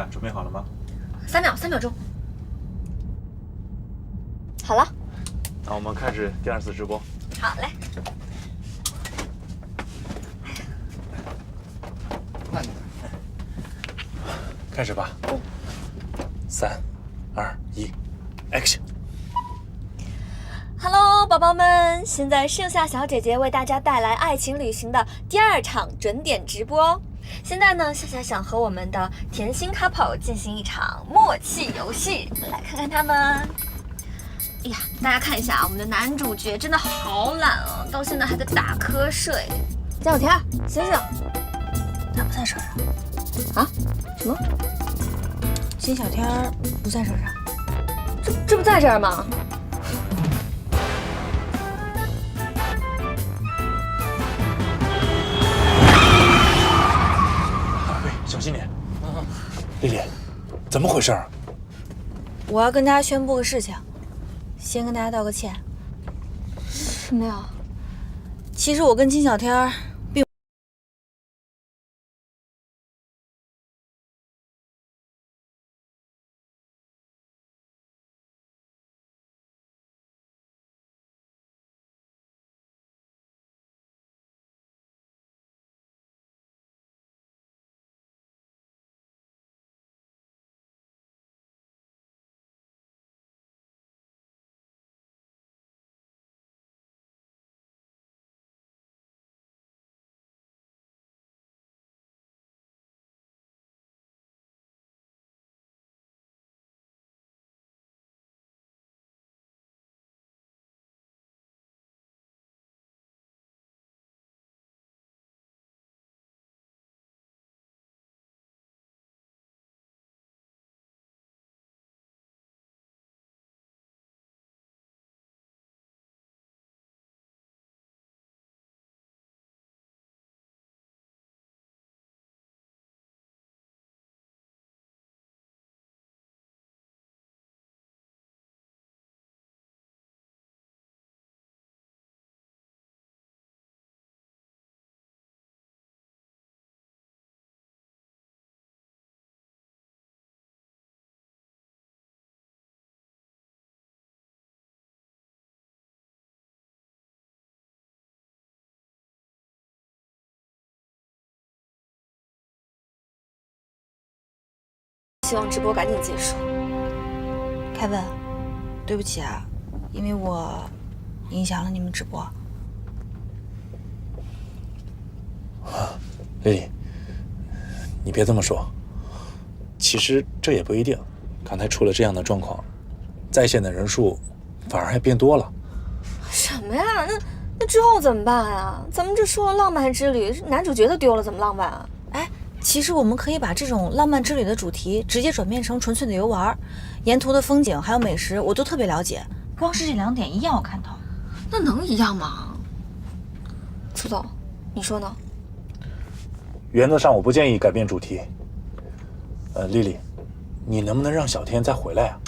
下，准备好了吗？3秒钟。好了。那我们开始第2次直播。好嘞。慢点。开始吧。3、2、1 ，Action！ Hello， 宝宝们，现在盛夏小姐姐为大家带来爱情旅行的第2场准点直播。现在呢，夏夏想和我们的甜心 couple 进行一场默契游戏，来看看他们。哎呀，大家看一下啊，我们的男主角真的好懒啊，到现在还在打瞌睡。江小天，醒醒！他不在车上。啊？什么？金小天不在车上？这不在这儿吗？小心点。丽丽，怎么回事？我要跟大家宣布个事情，先跟大家道个歉。什么呀？其实我跟金小天并希望直播赶紧结束。凯文，对不起啊，因为我影响了你们直播。丽丽，你别这么说。其实这也不一定，刚才出了这样的状况，在线的人数反而还变多了。什么呀？那之后怎么办呀？咱们这说浪漫之旅，男主角都丢了，怎么浪漫啊？哎，其实我们可以把这种浪漫之旅的主题直接转变成纯粹的游玩，沿途的风景还有美食我都特别了解，光是这2点一样我看透。那能一样吗？苏总，你说呢？原则上我不建议改变主题。丽丽，你能不能让小天再回来啊？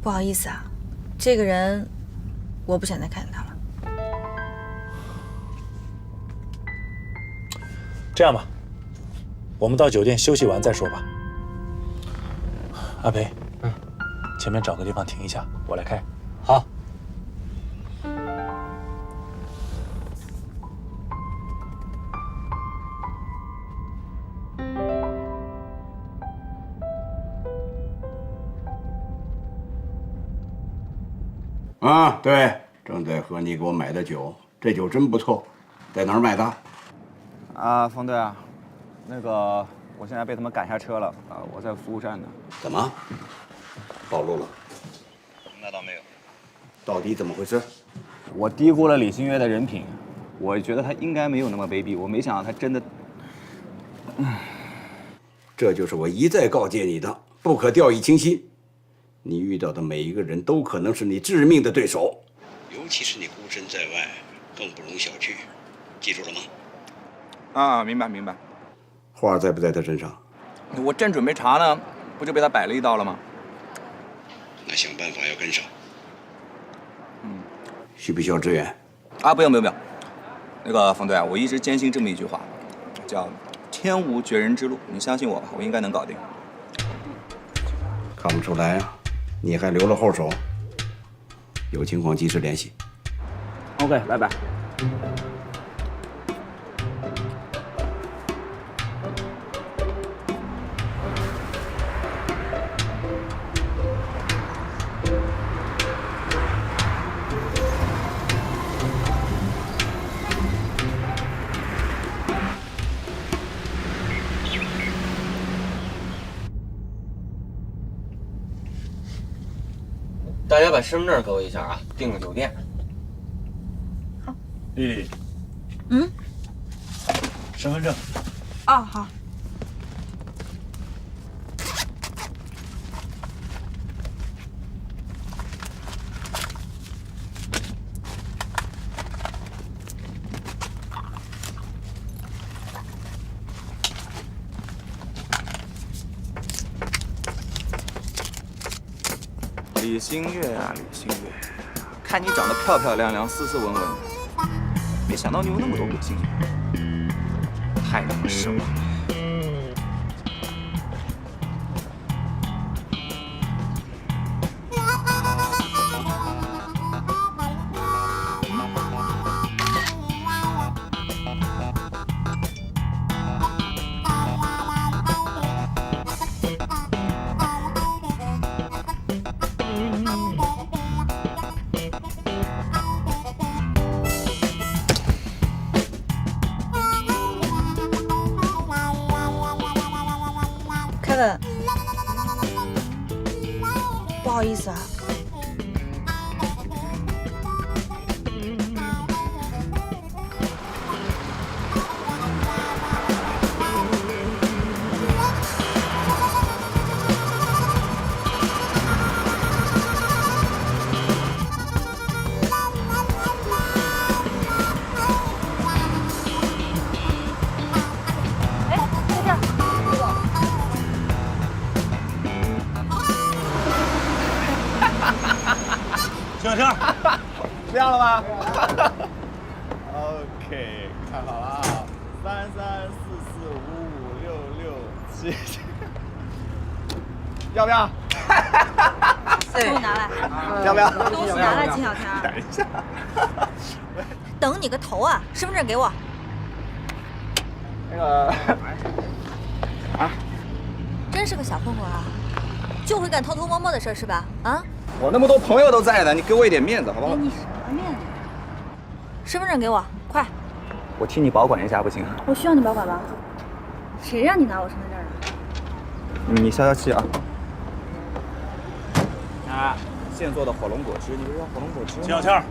不好意思啊，这个人我不想再看见他了。这样吧，我们到酒店休息完再说吧。阿培，前面找个地方停一下，我来开。好。啊，对，正在喝你给我买的酒，这酒真不错，在哪儿买的？啊，冯队啊，那个我现在被他们赶下车了啊，我在服务站呢。怎么？暴露了？那倒没有。到底怎么回事？我低估了李新月的人品，我觉得他应该没有那么卑鄙，我没想到他真的。这就是我一再告诫你的，不可掉以轻心。你遇到的每一个人都可能是你致命的对手，尤其是你孤身在外，更不容小觑。记住了吗？啊，明白明白。花在不在他身上？我正准备查呢，不就被他摆了一道了吗？那想办法要跟上。需不需要支援？啊，不用不用不用。那个冯队啊，我一直坚信这么一句话，叫天无绝人之路。你相信我吧，我应该能搞定。看不出来啊，你还留了后手。有情况及时联系。OK， 拜拜。大家把身份证给我一下啊，订个酒店。丽丽，身份证。哦，好。李星月啊，李星月，看你长得漂漂亮亮、斯斯文文的，没想到你有那么多个星月，太让我失望了。Kevin， 不好意思啊。小天，这样了吗？OK， 看好了啊，3344555667，要不要？东西拿来，要不要？东西拿来，金小天。等一下，等你个头啊！身份证给我。那个真是个小混混啊，就会干偷偷摸摸的事是吧？啊？我那么多朋友都在呢，你给我一点面子好不好？你什么面子？身份证给我，快！我替你保管一下不行？我需要你保管吗？谁让你拿我身份证的？你消消气啊！啊，现做的火龙果汁，你不是要火龙果汁吗？小天，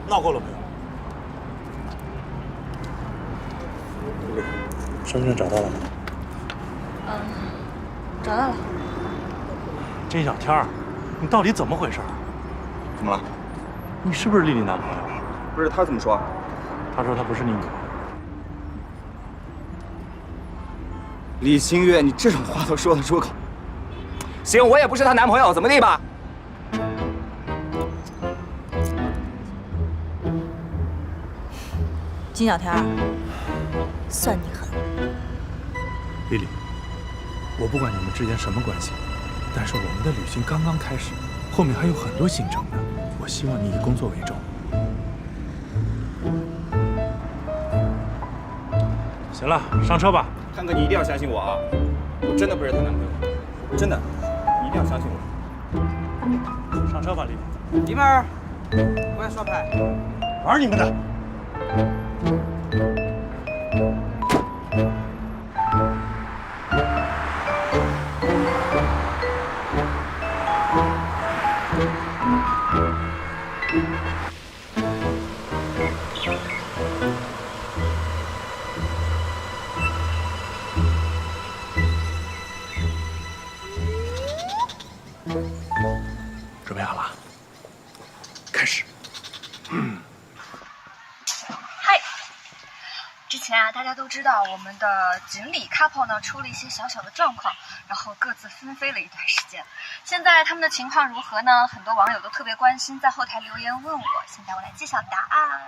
闹够了没有？身份证找到了吗？找到了。金小天儿，你到底怎么回事？怎么了？你是不是丽丽男朋友？不是他怎么说？他说他不是你女儿。李星月，你这种话都说得出口？行，我也不是她男朋友，怎么地吧？金小天，算你狠。丽丽，我不管你们之间什么关系，但是我们的旅行刚刚开始，后面还有很多行程呢。我希望你以工作为重。行了，上车吧。康哥，你一定要相信我啊！我真的不是她男朋友，真的，你一定要相信我。上车吧，丽丽。弟妹儿，过来刷牌。玩你们的。准备好了，开始。嗨，之前啊，大家都知道我们的锦鲤 couple 呢出了一些小小的状况，然后各自纷飞了一段时间。现在他们的情况如何呢？很多网友都特别关心，在后台留言问我。现在我来揭晓答案。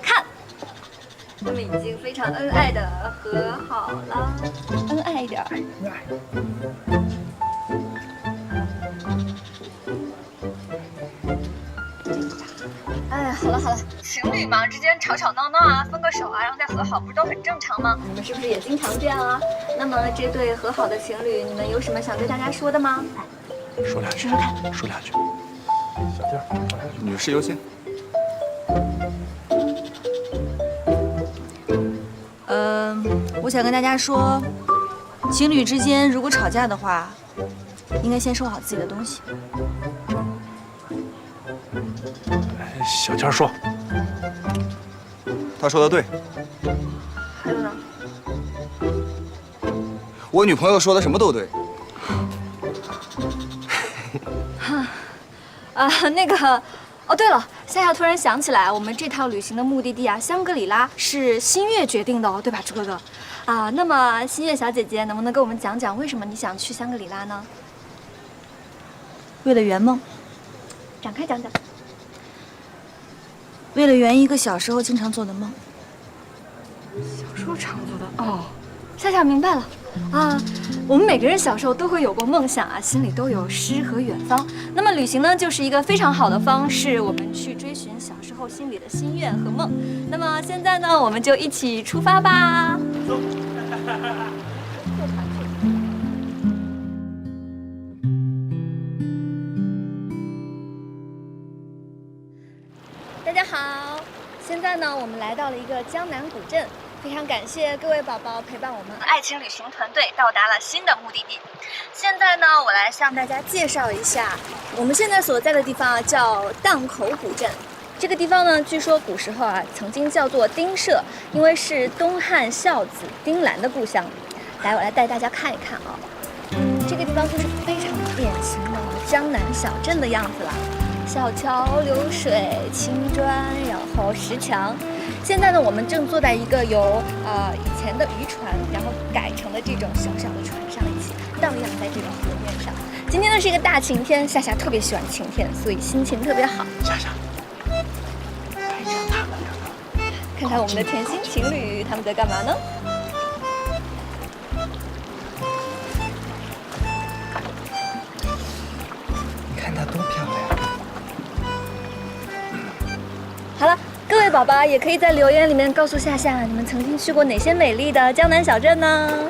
看，他们已经非常恩爱的和好了，恩爱一点。好了，情侣嘛之间吵吵闹闹啊，分个手啊，然后再和好，不是都很正常吗？你们是不是也经常这样啊？那么这对和好的情侣，你们有什么想对大家说的吗？来，说两句，说两句。小弟儿，说两句。女士优先。我想跟大家说，情侣之间如果吵架的话，应该先收好自己的东西。小谦说，他说的对。还有呢？我女朋友说的什么都对。那个，哦对了，夏夏突然想起来，我们这趟旅行的目的地啊，香格里拉是新月决定的哦，对吧，朱哥哥？啊，那么新月小姐姐能不能跟我们讲讲，为什么你想去香格里拉呢？为了圆梦，展开讲讲。为了圆一个小时候经常做的梦。小时候常做的哦，夏夏明白了啊。我们每个人小时候都会有过梦想啊，心里都有诗和远方。那么旅行呢，就是一个非常好的方式，我们去追寻小时候心里的心愿和梦。那么现在呢，我们就一起出发吧。走。大家好，现在呢，我们来到了一个江南古镇。非常感谢各位宝宝陪伴我们爱情旅行团队到达了新的目的地。现在呢，我来向大家介绍一下我们现在所在的地方啊，叫荡口古镇。这个地方呢，据说古时候啊曾经叫做丁舍，因为是东汉孝子丁兰的故乡。来，我来带大家看一看啊。这个地方就是非常典型的江南小镇的样子啦。小桥流水、青砖，然后石墙。现在呢，我们正坐在一个由以前的渔船，然后改成的这种小小的船上，一起荡漾在这个河面上。今天呢是一个大晴天，夏夏特别喜欢晴天，所以心情特别好。夏夏，拍着他们两个，看看我们的甜心情侣他们在干嘛呢？你看她多漂亮！好了。各位宝宝也可以在留言里面告诉夏夏，你们曾经去过哪些美丽的江南小镇呢？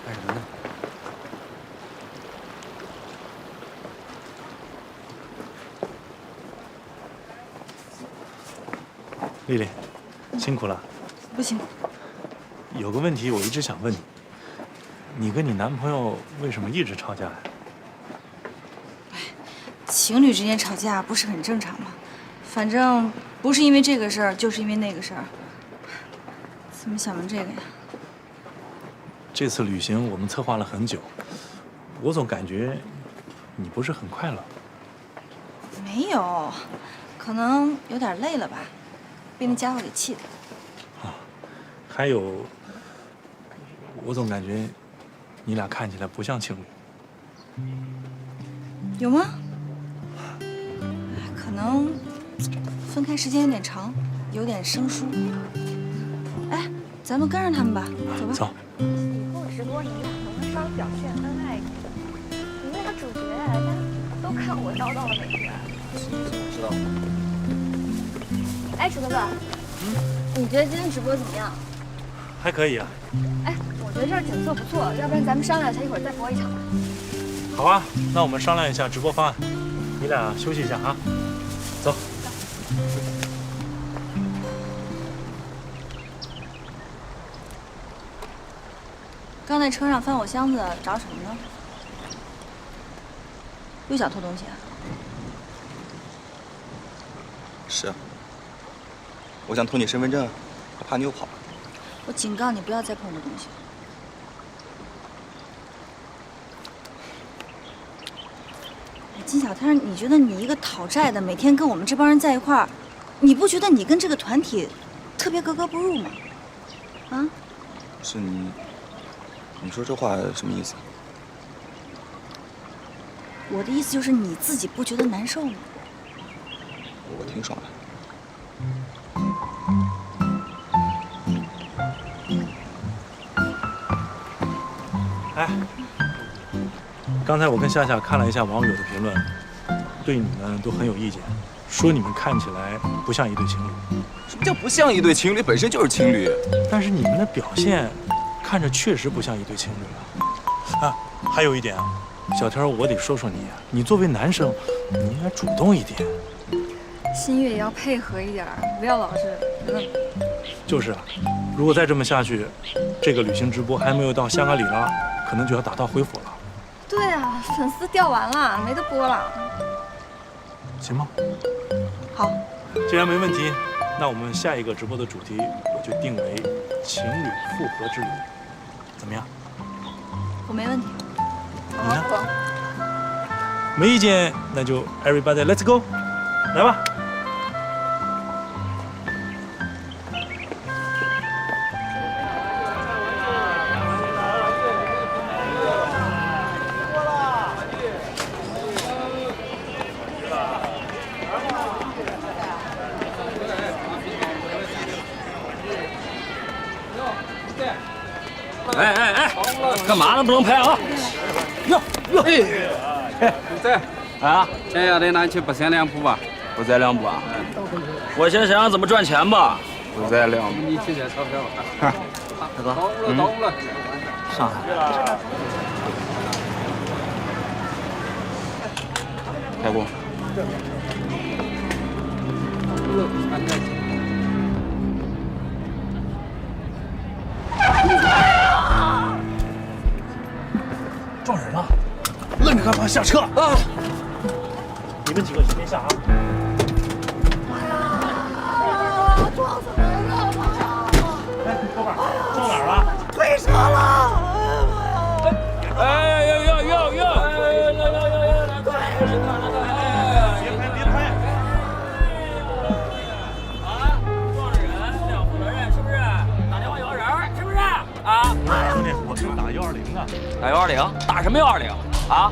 干什么呢？丽丽，辛苦了。不辛苦。有个问题我一直想问你，你跟你男朋友为什么一直吵架呀？情侣之间吵架不是很正常吗？反正不是因为这个事儿，就是因为那个事儿。怎么想成这个呀？这次旅行我们策划了很久，我总感觉你不是很快乐。没有，可能有点累了吧，被那家伙给气的。还有，我总感觉你俩看起来不像情侣。有吗？可能分开时间有点长，有点生疏。哎，咱们跟上他们吧，走吧。走。以后直播你们俩能不能稍微表现恩爱一点？你那个主角，大家都看我叨叨了每天。知道。哎，楚哥哥，你觉得今天直播怎么样？还可以啊。哎，我觉得这儿景色不错，要不然咱们商量一下，一会儿再播一场吧。好啊，那我们商量一下直播方案。你俩休息一下啊，走。刚在车上翻我箱子，找什么呢？又想偷东西啊？是啊。我想偷你身份证，我怕你又跑了。我警告你，不要再碰我的东西。金小天，你觉得你一个讨债的，每天跟我们这帮人在一块儿，你不觉得你跟这个团体特别格格不入吗？啊？是你说这话什么意思？我的意思就是你自己不觉得难受吗？我挺爽的。哎，刚才我跟夏夏看了一下网友的评论，对你们都很有意见，说你们看起来不像一对情侣。什么叫不像一对情侣？本身就是情侣。但是你们的表现看着确实不像一对情侣啊！还有一点啊，小天，我得说说你，你作为男生，你应该主动一点。新月也要配合一点，不要老是就是啊，如果再这么下去，这个旅行直播还没有到香格里拉，可能就要打道回府了。对啊，粉丝掉完了，没得播了。行吗？好，既然没问题，那我们下一个直播的主题我就定为情侣复合之旅，怎么样？我没问题。你呢？没意见，那就 everybody let's go， 来吧。干嘛呢？不能拍啊！哟，在啊，先要得拿去不限两步吧？不在两步啊！我现在想想怎么赚钱吧。不在两步。你去些钞票。大哥，到了。上来。开工。撞人了，愣着干嘛？下车！啊！你们几个一边下啊！撞死人了！哎，哥们儿，撞哪儿了？腿折了！哎呦！别拍！啊，撞着人，这要负责任是不是？打电话摇人是不是？啊！兄弟，我是打120的。打120，打什么120？啊！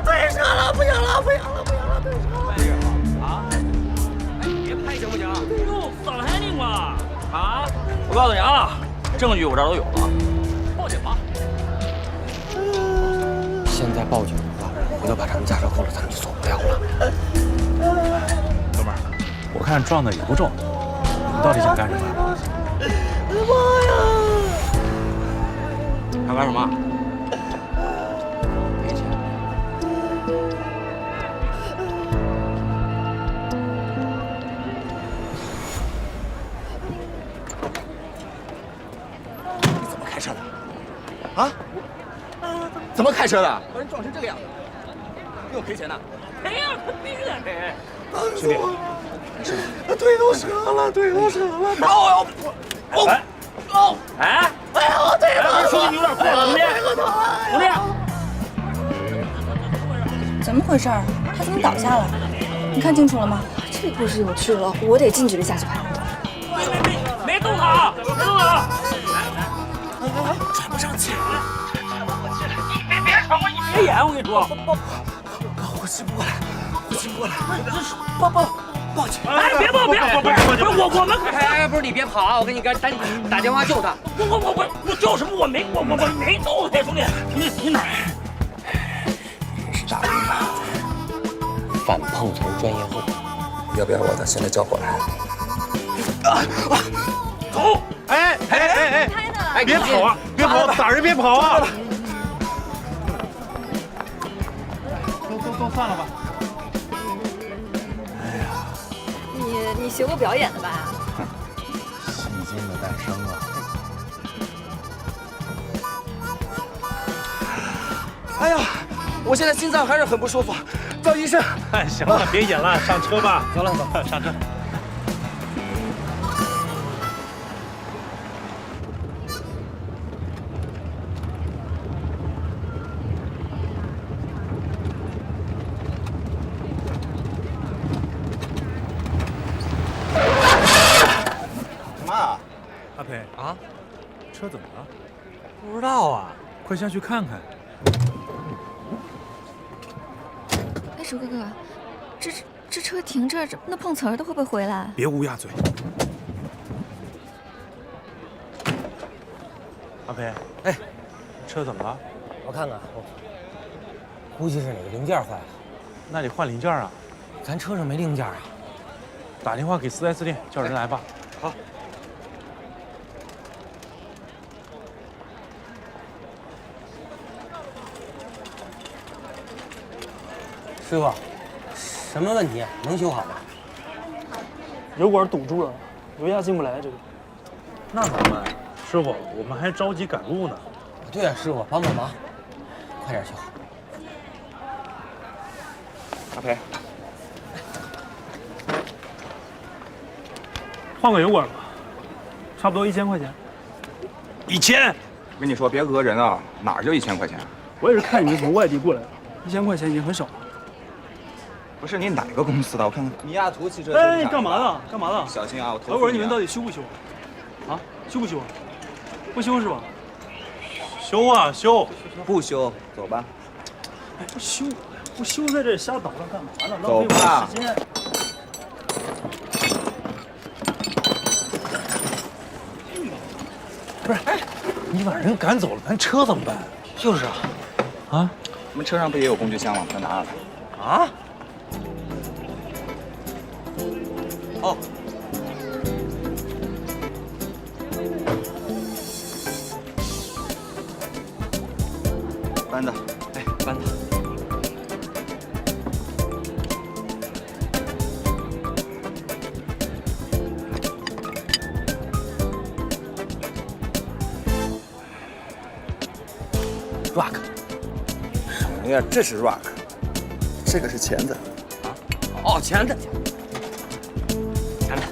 腿折了！不行了！腿折了！啊！哎，你别拍行不行？哟，伤害你嘛！啊！我告诉你啊，证据我这儿都有了，报警吧。现在报警的话，回头把他们驾照扣了，咱们就走不了了。哥们儿，我看撞的也不重，你们到底想干什么？想干什么？赔钱。你怎么开车的？啊？怎么开车的？把人撞成这个样子，给我赔钱呢？赔呀，必须得赔。兄弟，腿都折了！哎，我腿疼！兄弟你有点过了，兄弟，兄弟。怎么回事？他怎么倒下了？你看清楚了吗？这故事有趣了，我得近距离下去拍。没动他，没动他。喘不上气来，你别吵我，你别演，我跟你说。呼吸不过来，报警！哎，别报，别我们哎，不是你别跑啊！我给你打电话救他。我救什么？我没动他，兄弟，你哪儿？是诈骗犯，反碰瓷专业户。要不要把他现在叫过来？走！哎！拍的。别跑啊！别跑！打人别跑啊！都算了吧。你学过表演的吧？戏精的诞生啊！哎呀，我现在心脏还是很不舒服，找医生。哎，行了，别演了，上车吧。走，上车。车怎么了？不知道啊。快下去看看。哎，鼠哥哥，这车停这儿，那碰瓷儿的会不会回来？别乌鸦嘴。阿培，哎，车怎么了？我看看，估计是哪个零件坏了。那得换零件啊。咱车上没零件啊。打电话给4S店，叫人来吧。好。师傅，什么问题？能修好吗？油管堵住了，油压进不来。这个，那怎么办？师傅，我们还着急赶路呢。对啊，师傅，帮帮忙，快点修好。阿培，换个油管吧，差不多1000块钱。1000？我跟你说，别讹人啊，哪儿就1000块钱？我也是看你们从外地过来的，1000块钱已经很少了。不是你哪个公司的？我看看。米亚图汽车。哎，干嘛呢？干嘛呢？小心啊！我投诉你啊。等会儿你们到底修不修？啊，修不修？不修是吧？修啊修，不修，走吧。哎，不修在这瞎捣乱干嘛呢？走吧。浪费我的时间。不是，哎，你把人赶走了，咱车怎么办？就是啊。啊？我们车上不也有工具箱吗？快拿了。啊？哦。搬的，哎，搬的。Rock。哎呀，这是 rock， 这个是钳子。啊？哦，钳子。钳子。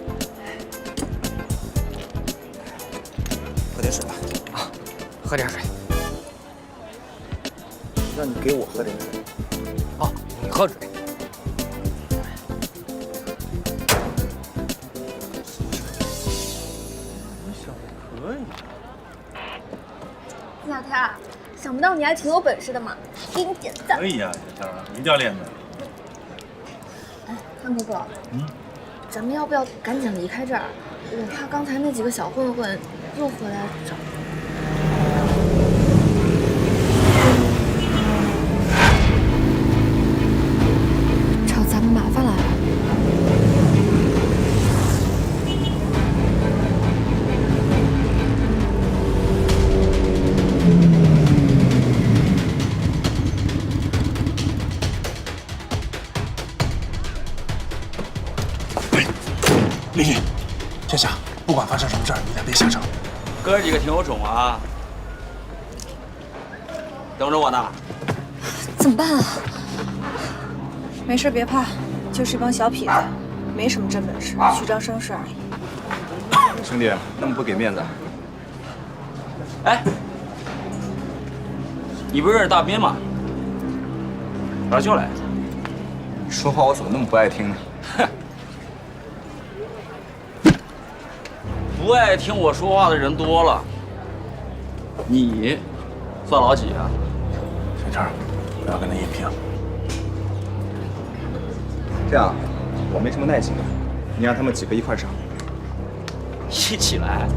喝点水吧。啊，喝点水。让你给我喝点水。哦，你喝水。你小子可以。小天儿，想不到你还挺有本事的嘛，给你点赞。可以呀，小天儿，一定要练的。哎，康哥哥，咱们要不要赶紧离开这儿？我怕刚才那几个小混混又回来找。找咱们麻烦来了。丽丽，天下，不管发生什么事儿，你俩别下车。哥儿几个挺有种啊，等着我呢。怎么办啊？没事，别怕，就是一帮小痞子，没什么真本事，虚张声势而已。兄弟，那么不给面子？哎，你不认识大斌吗？把他叫来。说话我怎么那么不爱听呢？哼，不爱听我说话的人多了，你算老几啊？小天儿，不要跟他硬拼。这样，我没什么耐心了，你让他们几个一块上。一起来，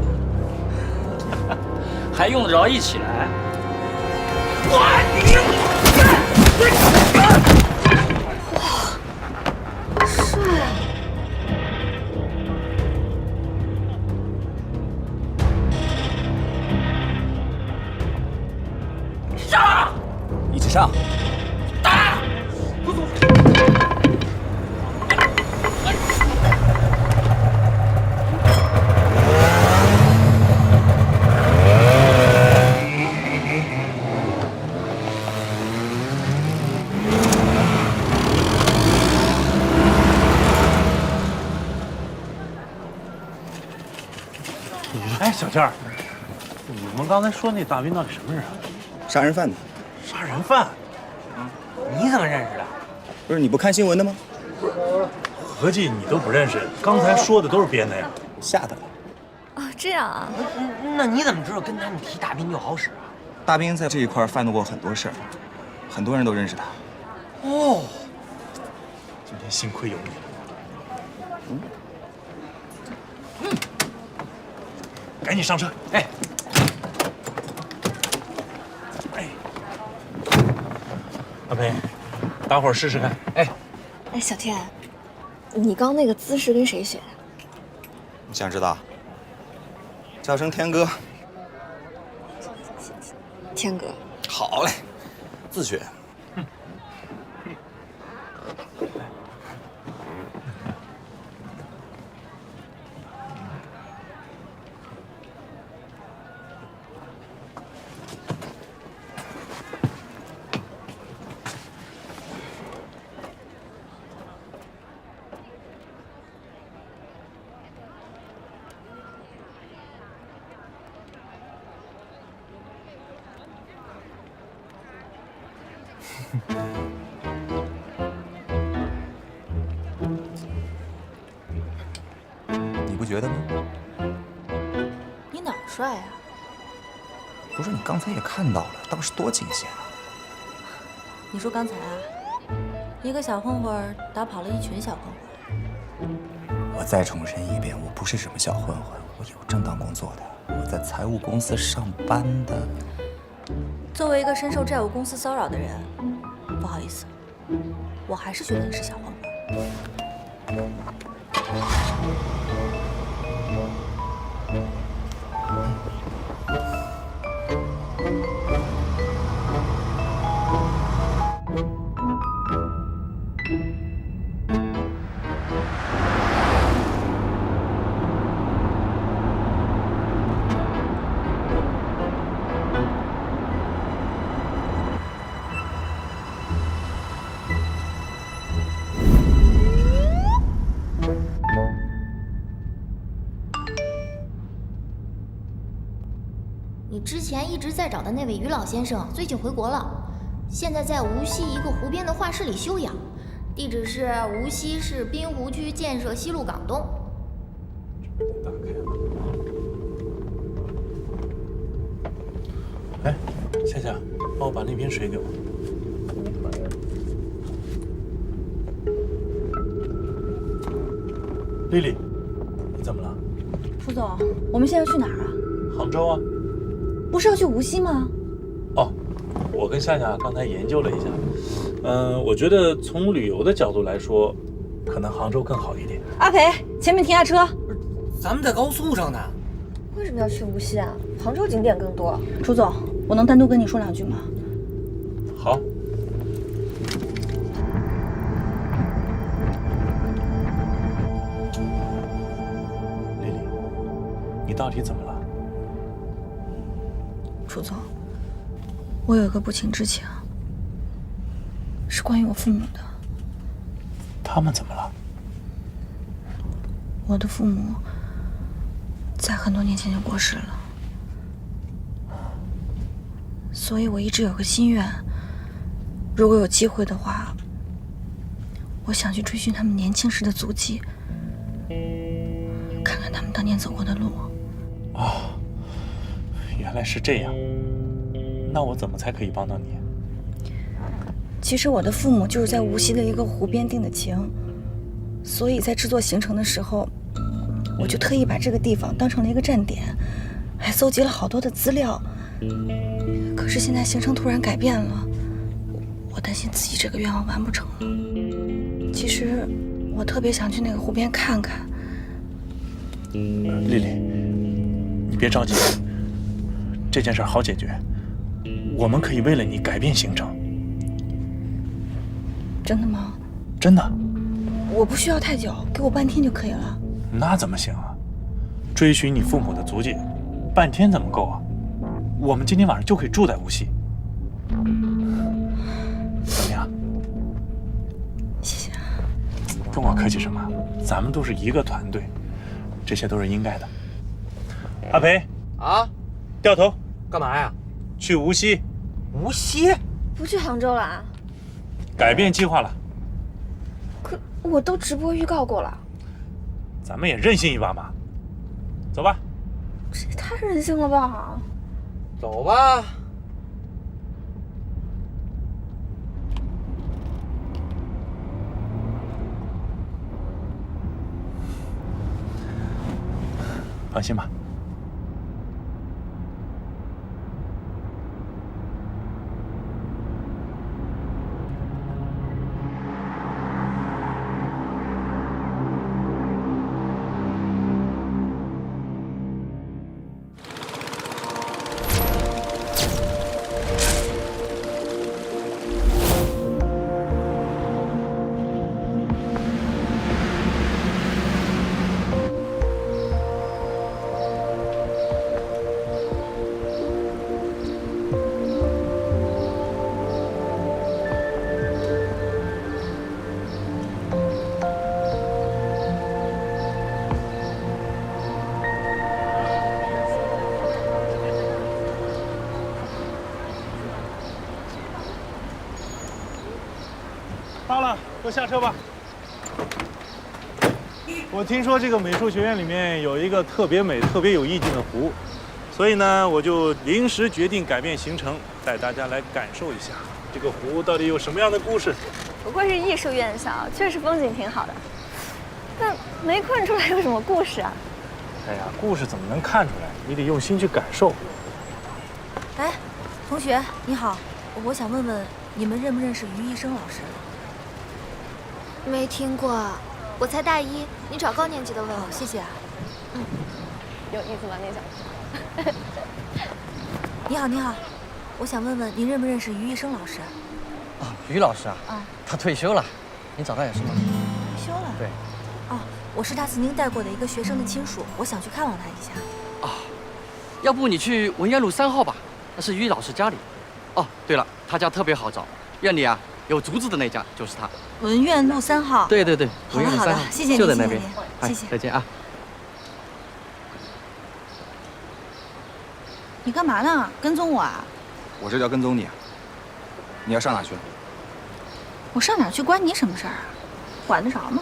还用得着一起来？上！一起上！打！哎，小天儿，你们刚才说那大斌到底什么人啊？杀人犯呢？杀人犯？你怎么认识的？不是你不看新闻的吗？合计你都不认识，刚才说的都是编的呀？吓他了。啊，这样啊？那你怎么知道跟他们提大兵就好使啊？大兵在这一块犯过很多事儿，很多人都认识他。哦，今天幸亏有你。赶紧上车！哎，阿培，打会儿试试看。哎，小天，你刚那个姿势跟谁学的？你想知道？叫声天哥。天哥。好嘞，自学。你不觉得吗？你哪儿帅啊？不是，你刚才也看到了，当时多惊险啊！你说刚才啊，一个小混混打跑了一群小混混。我再重申一遍，我不是什么小混混，我有正当工作的，我在财务公司上班的。作为一个深受债务公司骚扰的人，不好意思，我还是觉得你是小混混。你之前一直在找的那位于老先生最近回国了，现在在无锡一个湖边的画室里休养，地址是无锡市滨湖区建设西路港东。打开了。哎，夏夏，帮我把那瓶水给我。丽丽，你怎么了？楚总，我们现在去哪儿啊？杭州啊。不是要去无锡吗？哦，我跟夏夏刚才研究了一下，我觉得从旅游的角度来说，可能杭州更好一点。阿培，前面停下车。咱们在高速上呢。为什么要去无锡啊？杭州景点更多。楚总，我能单独跟你说两句吗？好。丽丽，你到底怎么了？楚总，我有一个不情之请，是关于我父母的。他们怎么了？我的父母在很多年前就过世了，所以我一直有个心愿，如果有机会的话，我想去追寻他们年轻时的足迹，看看他们当年走过的路。哦，原来是这样。那我怎么才可以帮到你？其实我的父母就是在无锡的一个湖边定的情，所以在制作行程的时候，我就特意把这个地方当成了一个站点，还搜集了好多的资料。可是现在行程突然改变了，我担心自己这个愿望完不成了。其实我特别想去那个湖边看看。丽丽，你别着急，这件事好解决，我们可以为了你改变行程。真的吗？真的。我不需要太久，给我半天就可以了。那怎么行啊？追寻你父母的足迹，半天怎么够啊？我们今天晚上就可以住在无锡。怎么样？谢谢。跟我客气什么？咱们都是一个团队，这些都是应该的。阿培啊，掉头，干嘛呀？去无锡。无锡？不去杭州了啊？改变计划了。可我都直播预告过了。咱们也任性一把嘛。走吧。这也太任性了吧！走吧。放心吧。到了，都下车吧。我听说这个美术学院里面有一个特别美、特别有意境的湖，所以呢，我就临时决定改变行程，带大家来感受一下这个湖到底有什么样的故事。不愧是艺术院校，确实风景挺好的，但没看出来有什么故事啊。哎呀，故事怎么能看出来？你得用心去感受。哎，同学你好，我想问问你们认不认识于医生老师？没听过，我才大一，你找高年级的问。哦，谢谢啊。有意思吗？那种。你好，你好，我想问问您认不认识于医生老师？哦，于老师啊，啊，他退休了，你找他有什么？退休了。对。哦，我是他曾经带过的一个学生的亲属，我想去看望他一下。啊，要不你去文渊路3号吧，那是于老师家里。哦，对了，他家特别好找，院里啊有竹子的那家就是他。文苑路3号。对对对，好的好的，谢谢您，就在那边。谢谢。再见啊。你干嘛呢？跟踪我啊？我这叫跟踪你啊！你要上哪去？我上哪儿去关你什么事儿啊？管得着吗？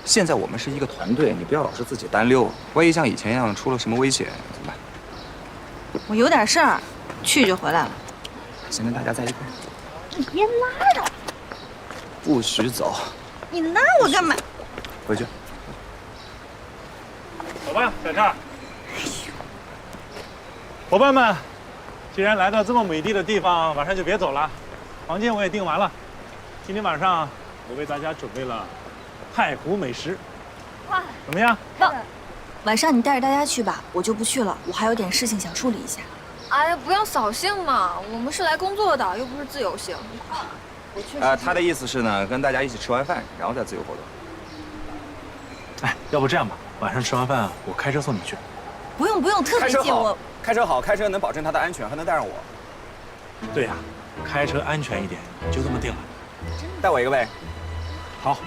现在我们是一个团队，你不要老是自己单溜，万一像以前一样出了什么危险怎么办？我有点事儿，去就回来了。先跟大家在一块儿。你别拉着，不许走。你拉我干嘛？回去。走吧，小畅。伙伴们，既然来到这么美丽的地方，晚上就别走了。房间我也订完了，今天晚上我为大家准备了太湖美食。哇，怎么样？棒！晚上你带着大家去吧，我就不去了，我还有点事情想处理一下。哎呀，不要扫兴嘛，我们是来工作的，又不是自由行。我确实。他的意思是呢，跟大家一起吃完饭，然后再自由活动。哎，要不这样吧，晚上吃完饭我开车送你去。不用不用，特别近我。开车好，开车能保证他的安全，还能带上我。对呀，开车安全一点，就这么定了。带我一个呗。好。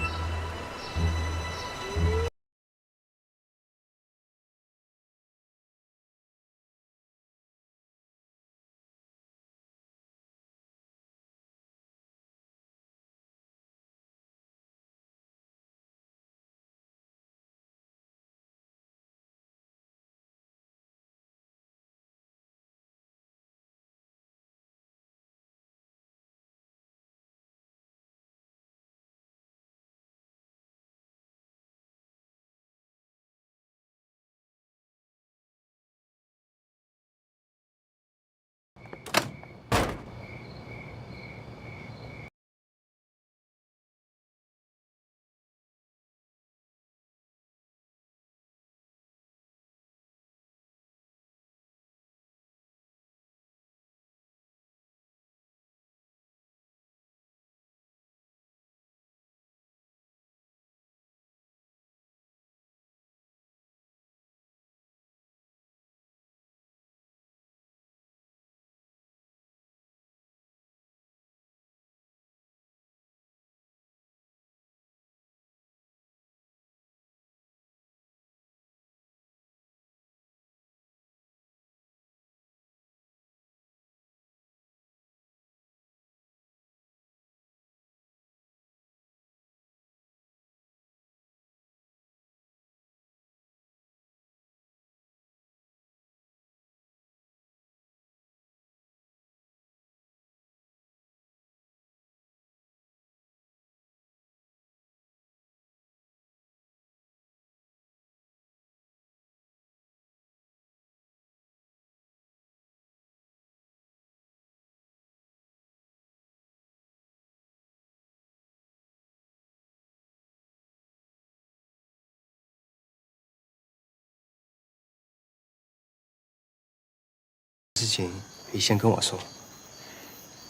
事情可以先跟我说。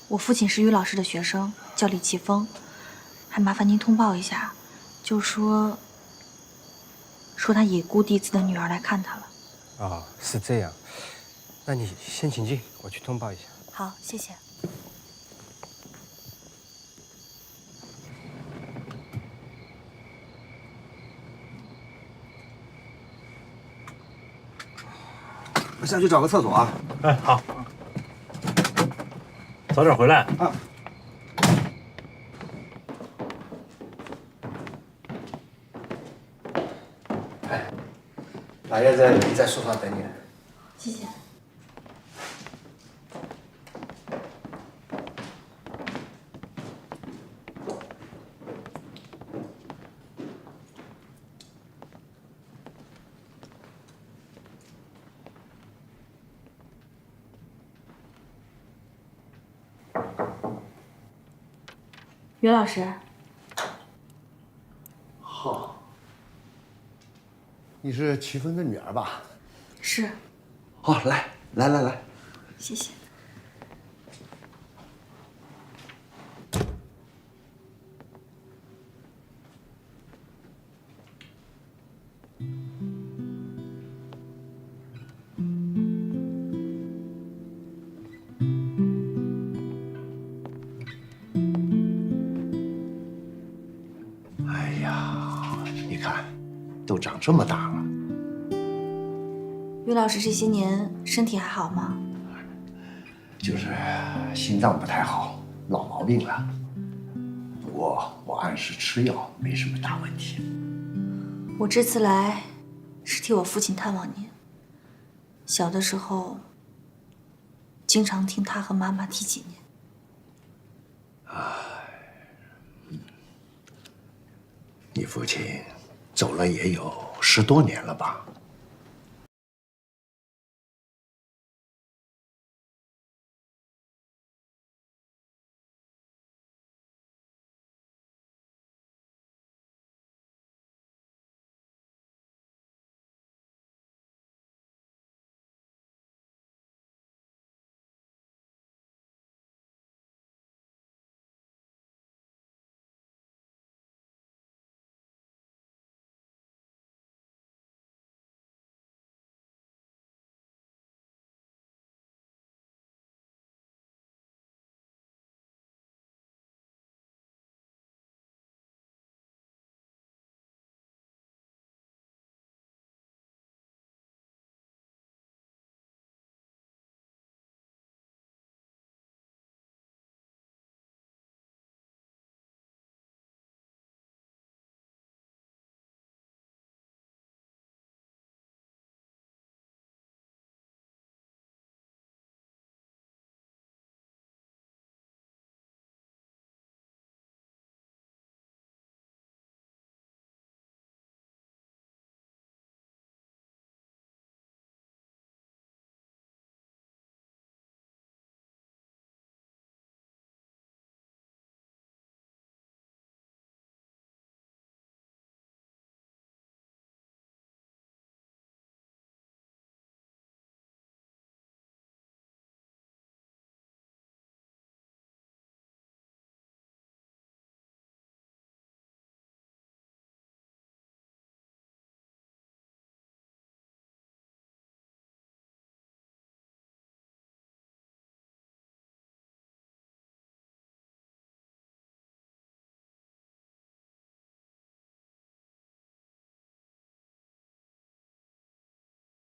我父亲是于老师的学生，叫李奇峰，还麻烦您通报一下，就说他已故弟子的女儿来看他了。哦，是这样，那你先请进，我去通报一下。好，谢谢。我下去找个厕所啊。哎，好，早点回来啊。哎，老爷子已经在书房等你了。谢谢。于老师，好，你是齐峰的女儿吧？是。好，来，谢谢。哎呀，你看，都长这么大了。于老师这些年身体还好吗？就是心脏不太好，老毛病了。不过我按时吃药，没什么大问题。我这次来是替我父亲探望您。小的时候，经常听他和妈妈提起您。你父亲走了也有10多年了吧？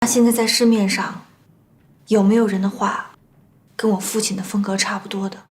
现在在市面上有没有人的画跟我父亲的风格差不多的？